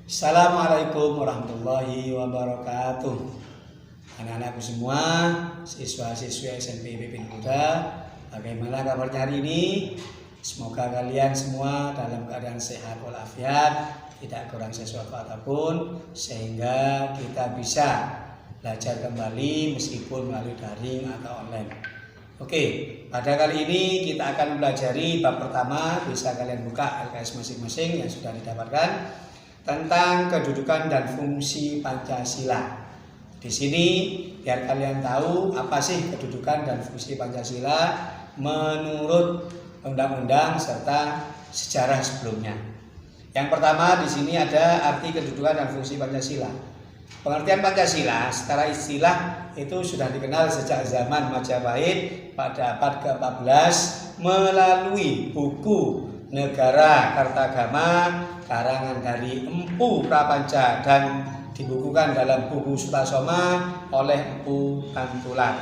Assalamualaikum warahmatullahi wabarakatuh. Anak-anakku semua, siswa-siswi SMP Pipin Muda, bagaimana kabarnya hari ini? Semoga kalian semua dalam keadaan sehat walafiat, tidak kurang sesuatu apapun, sehingga kita bisa belajar kembali meskipun melalui daring atau online. Oke, pada kali ini kita akan mempelajari bab pertama. Bisa kalian buka LKS masing-masing yang sudah didapatkan, tentang kedudukan dan fungsi Pancasila. Di sini biar kalian tahu apa sih kedudukan dan fungsi Pancasila menurut undang-undang serta sejarah sebelumnya. Yang pertama di sini ada arti kedudukan dan fungsi Pancasila. Pengertian Pancasila secara istilah itu sudah dikenal sejak zaman Majapahit pada abad ke-14 melalui buku Negara Kartagama karangan dari Empu Prapanca dan dibukukan dalam buku Sutasoma oleh Empu Pantulan.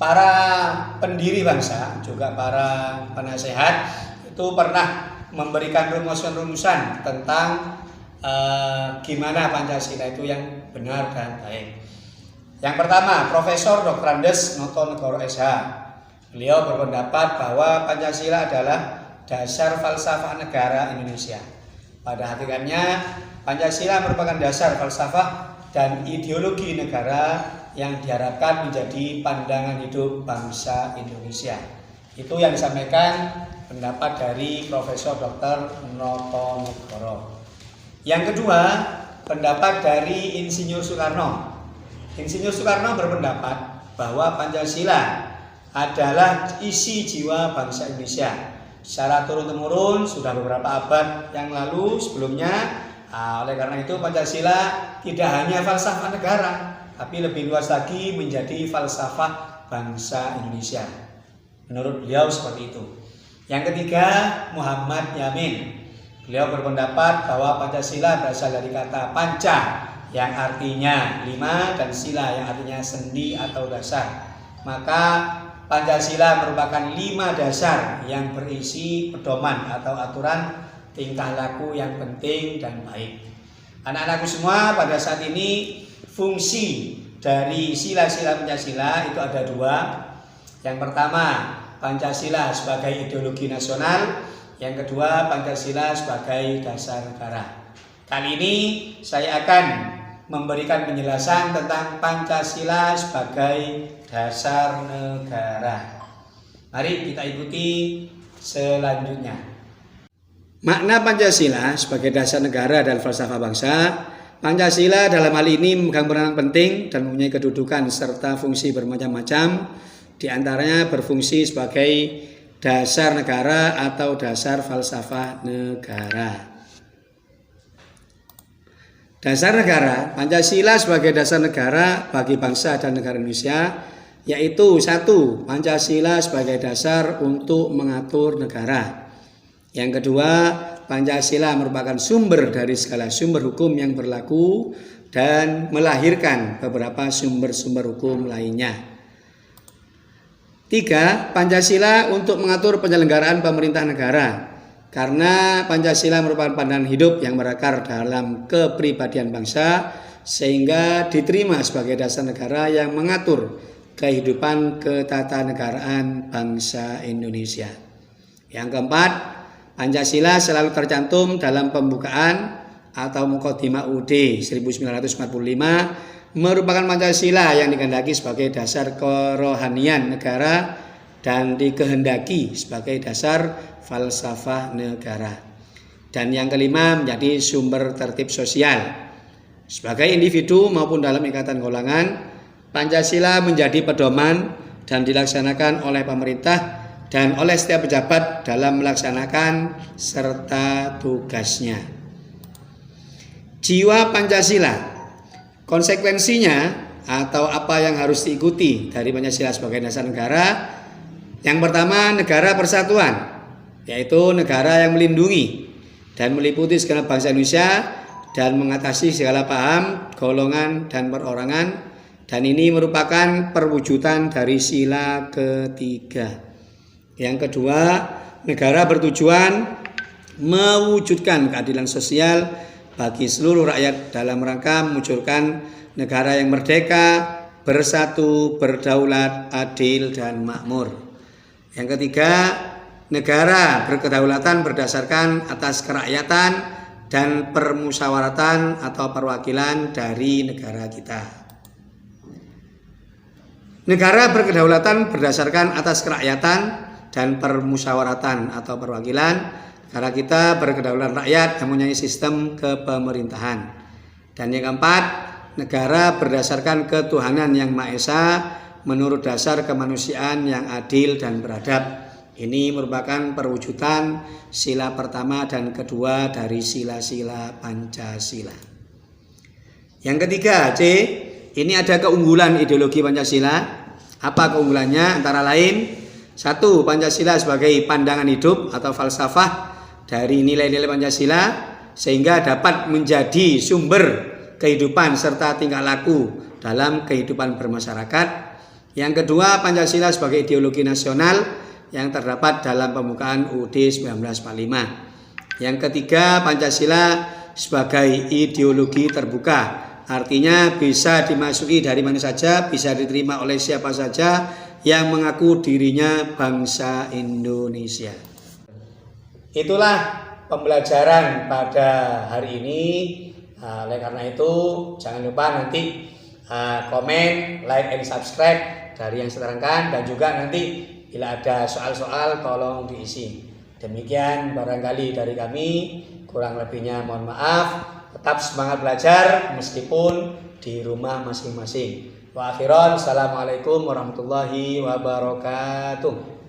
Para pendiri bangsa juga para penasehat itu pernah memberikan rumusan-rumusan tentang gimana Pancasila itu yang benar dan baik. Yang pertama, Profesor Dr. Andes Notonegoro SH. Beliau berpendapat bahwa Pancasila adalah dasar falsafah negara Indonesia. Pada hakikatnya, Pancasila merupakan dasar falsafah dan ideologi negara yang diharapkan menjadi pandangan hidup bangsa Indonesia. Itu yang disampaikan pendapat dari Profesor Dr. Notonegoro. Yang kedua, pendapat dari Insinyur Soekarno. Insinyur Soekarno berpendapat bahwa Pancasila adalah isi jiwa bangsa Indonesia. Secara turun-temurun sudah beberapa abad yang lalu sebelumnya. Oleh karena itu Pancasila tidak hanya falsafah negara, tapi lebih luas lagi menjadi falsafah bangsa Indonesia. Menurut beliau seperti itu. Yang ketiga, Muhammad Yamin. Beliau berpendapat bahwa Pancasila berasal dari kata panca yang artinya 5 dan sila yang artinya sendi atau dasar. Maka Pancasila merupakan 5 dasar yang berisi pedoman atau aturan tingkah laku yang penting dan baik. Anak-anakku semua, pada saat ini fungsi dari sila-sila Pancasila itu ada 2. Yang pertama, Pancasila sebagai ideologi nasional. Yang kedua, Pancasila sebagai dasar negara. Kali ini saya akan memberikan penjelasan tentang Pancasila sebagai dasar negara. Mari kita ikuti selanjutnya. Makna Pancasila sebagai dasar negara dan falsafah bangsa. Pancasila dalam hal ini memegang peranan penting dan mempunyai kedudukan serta fungsi bermacam-macam. Di antaranya berfungsi sebagai dasar negara atau dasar falsafah negara. Dasar negara, Pancasila sebagai dasar negara bagi bangsa dan negara Indonesia, yaitu 1. Pancasila sebagai dasar untuk mengatur negara. Yang kedua, Pancasila merupakan sumber dari segala sumber hukum yang berlaku dan melahirkan beberapa sumber-sumber hukum lainnya. 3. Pancasila untuk mengatur penyelenggaraan pemerintah negara. Karena Pancasila merupakan pandangan hidup yang berakar dalam kepribadian bangsa, sehingga diterima sebagai dasar negara yang mengatur kehidupan ketatanegaraan bangsa Indonesia. Yang keempat, Pancasila selalu tercantum dalam pembukaan atau Muqaddimah UUD 1945, merupakan Pancasila yang dikehendaki sebagai dasar kerohanian negara dan dikehendaki sebagai dasar falsafah negara. Dan yang kelima, menjadi sumber tertib sosial. Sebagai individu maupun dalam ikatan golongan, Pancasila menjadi pedoman dan dilaksanakan oleh pemerintah dan oleh setiap pejabat dalam melaksanakan serta tugasnya. Jiwa Pancasila. Konsekuensinya atau apa yang harus diikuti dari Pancasila sebagai dasar negara. Yang pertama, negara persatuan, yaitu negara yang melindungi dan meliputi segala bangsa Indonesia dan mengatasi segala paham, golongan, dan perorangan. Dan ini merupakan perwujudan dari sila ketiga. Yang kedua, negara bertujuan mewujudkan keadilan sosial bagi seluruh rakyat dalam rangka mewujudkan negara yang merdeka, bersatu, berdaulat, adil, dan makmur. Yang ketiga, negara berkedaulatan berdasarkan atas kerakyatan dan permusyawaratan atau perwakilan dari negara kita. Negara berkedaulatan berdasarkan atas kerakyatan dan permusyawaratan atau perwakilan. Negara kita berkedaulatan rakyat yang mempunyai sistem kepemerintahan. Dan yang keempat, negara berdasarkan ketuhanan yang Maha Esa menurut dasar kemanusiaan yang adil dan beradab. Ini merupakan perwujudan sila pertama dan kedua dari sila-sila Pancasila. Yang ketiga, C. Ini ada keunggulan ideologi Pancasila. Apa keunggulannya? Antara lain, 1. Pancasila sebagai pandangan hidup atau falsafah dari nilai-nilai Pancasila sehingga dapat menjadi sumber kehidupan serta tingkah laku dalam kehidupan bermasyarakat. Yang kedua, Pancasila sebagai ideologi nasional yang terdapat dalam pembukaan UUD 1945. Yang ketiga, Pancasila sebagai ideologi terbuka. Artinya bisa dimasuki dari mana saja, bisa diterima oleh siapa saja yang mengaku dirinya bangsa Indonesia. Itulah pembelajaran pada hari ini. Oleh karena itu, jangan lupa nanti komen, like, and subscribe dari yang saya terangkan. Dan juga nanti bila ada soal-soal tolong diisi. Demikian barangkali dari kami, kurang lebihnya mohon maaf. Tetap semangat belajar meskipun di rumah masing-masing. Wa akhiran, assalamualaikum warahmatullahi wabarakatuh.